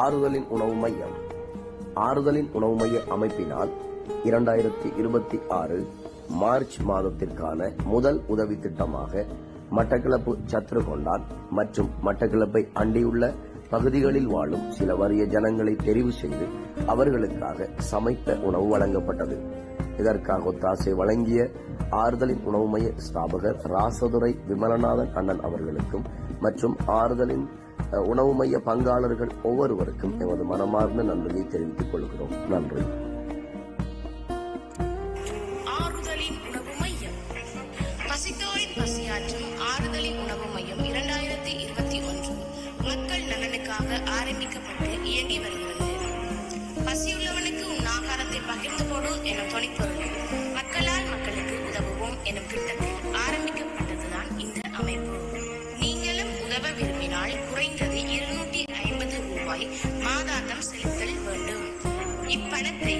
ஆறுதலின் உணவு மையம். ஆறுதலின் உணவு மைய அமைப்பினால் 2026 மார்ச் மாதத்திற்கான முதல் உதவி திட்டமாக மட்டக்களப்பு சத்ருகொண்டான் மற்றும் மட்டக்களப்பை அண்டியுள்ள பகுதிகளில் வாழும் சில வறிய ஜனங்களை தெரிவு செய்து அவர்களுக்காக சமைத்த உணவு வழங்கப்பட்டது. இதற்காக ஒத்தாசை வழங்கிய ஆறுதலின் உணவு மைய ஸ்தாபகர் ராசதுரை விமலநாதன் அண்ணன் அவர்களுக்கும் மற்றும் ஆறுதலின் உணவு மைய பங்காளர்கள் ஒவ்வொருவருக்கும் எமது மனமார்ந்த நன்றியை தெரிவித்துக் கொள்கிறோம். நன்றி. ஆறுதலின் உணவு மையம். பசித்தோரின் பசியாற்றும் ஆறுதலின் உணவு மையம் 2021 மக்கள் நலனுக்காக ஆரம்பிக்கப்பட்டு இயங்கி வருகிறது. பசியுள்ளவனுக்கு உன் ஆகாரத்தை பகிர்ந்து போடு எனும் துணைப்பொருள் மக்களால் மக்களுக்கு உதவுவோம் எனும் திட்டத்தில் ஆரம்பிக்கப்பட்டதுதான் இந்த அமைப்பு. நீங்களும் உதவ விரும்பினால் குறைந்தது 250 ரூபாய் மாதாந்தம் செலுத்தல் வேண்டும். இப்பணத்தை